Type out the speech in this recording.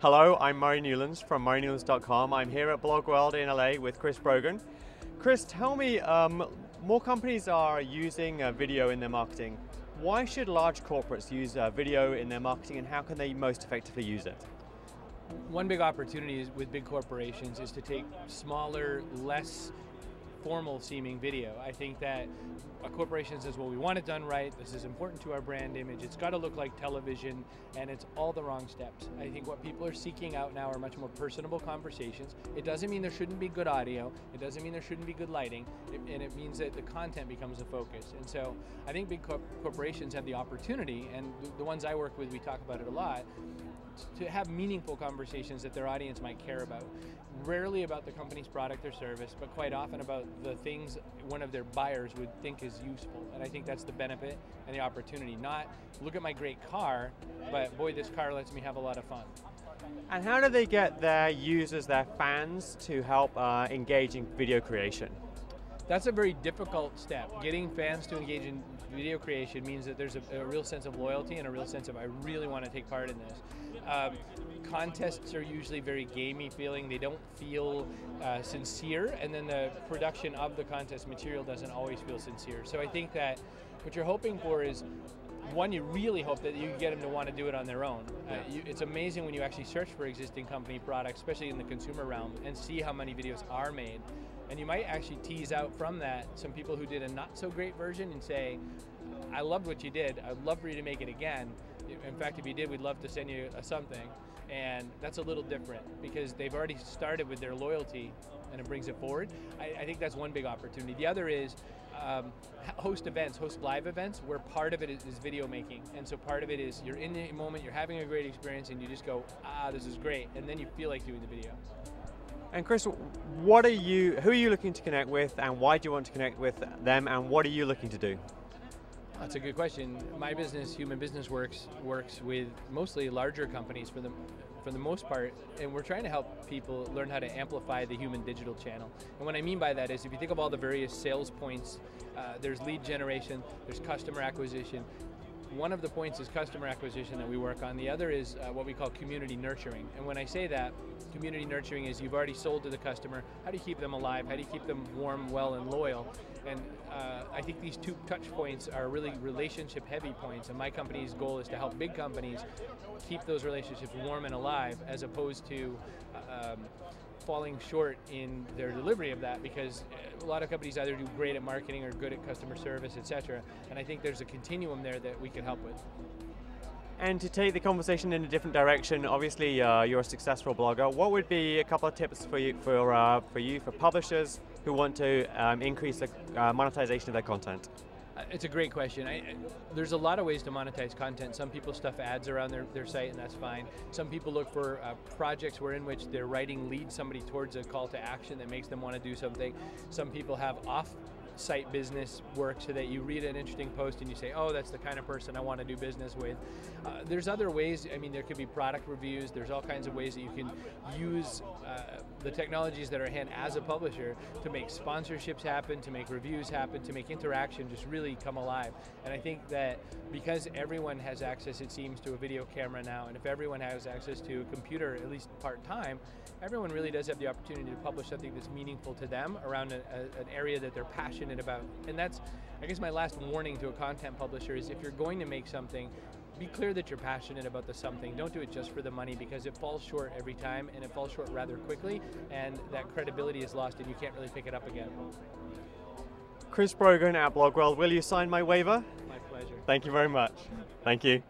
Hello, I'm Murray Newlands from murraynewlands.com. I'm here at BlogWorld in LA with Chris Brogan. Chris, tell me, more companies are using video in their marketing. Why should large corporates use video in their marketing, and how can they most effectively use it? One big opportunity with big corporations is to take smaller, less formal seeming video. I think that a corporation says, well, we want it done right, this is important to our brand image, it's got to look like television, and it's all the wrong steps. I think what people are seeking out now are much more personable conversations. It doesn't mean there shouldn't be good audio, it doesn't mean there shouldn't be good lighting, and it means that the content becomes the focus. And so I think big corporations have the opportunity, and the ones I work with, we talk about it a lot, to have meaningful conversations that their audience might care about. Rarely about the company's product or service, but quite often about the things one of their buyers would think is useful. And I think that's the benefit and the opportunity. Not, look at my great car, but boy, this car lets me have a lot of fun. And how do they get their users, their fans, to help engage in video creation? That's a very difficult step. Getting fans to engage in video creation means that there's a real sense of loyalty and a real sense of, I really want to take part in this. Contests are usually very gamey feeling, they don't feel sincere, and then the production of the contest material doesn't always feel sincere. So I think that what you're hoping for is, one, you really hope that you get them to want to do it on their own. It's amazing when you actually search for existing company products, especially in the consumer realm, and see how many videos are made. And you might actually tease out from that some people who did a not so great version and say, I loved what you did, I'd love for you to make it again. In fact, if you did, we'd love to send you something. And that's a little different because they've already started with their loyalty and it brings it forward. I think that's one big opportunity. The other is host events, host live events where part of it is video making. And so part of it is you're in the moment, you're having a great experience, and you just go, this is great. And then you feel like doing the video. And Chris, who are you looking to connect with, and why do you want to connect with them, and what are you looking to do? That's a good question. My business, Human Business Works, works with mostly larger companies for the most part, and we're trying to help people learn how to amplify the human digital channel. And what I mean by that is, if you think of all the various sales points, there's lead generation, there's customer acquisition. One of the points is customer acquisition that we work on. The other is what we call community nurturing. And when I say that, community nurturing is you've already sold to the customer. How do you keep them alive? How do you keep them warm, well, and loyal? And I think these two touch points are really relationship heavy points. And my company's goal is to help big companies keep those relationships warm and alive, as opposed to falling short in their delivery of that, because a lot of companies either do great at marketing or good at customer service, etc. And I think there's a continuum there that we can help with. And to take the conversation in a different direction, obviously you're a successful blogger. What would be a couple of tips for publishers who want to increase the monetization of their content? It's a great question. There's a lot of ways to monetize content. Some people stuff ads around their site, and that's fine. Some people look for projects in which their writing leads somebody towards a call to action that makes them want to do something. Some people have off-site business work so that you read an interesting post and you say, oh, that's the kind of person I want to do business with. There's other ways. I mean, there could be product reviews. There's all kinds of ways that you can use the technologies that are at hand as a publisher to make sponsorships happen, to make reviews happen, to make interaction just really come alive. And I think that because everyone has access, it seems, to a video camera now, and if everyone has access to a computer, at least part-time, everyone really does have the opportunity to publish something that's meaningful to them around an area that they're passionate about. And that's, I guess, my last warning to a content publisher is, if you're going to make something, be clear that you're passionate about the something. Don't do it just for the money, because it falls short every time, and it falls short rather quickly, and that credibility is lost and you can't really pick it up again. Chris Brogan at BlogWorld, will you sign my waiver? My pleasure. Thank you very much. Thank you.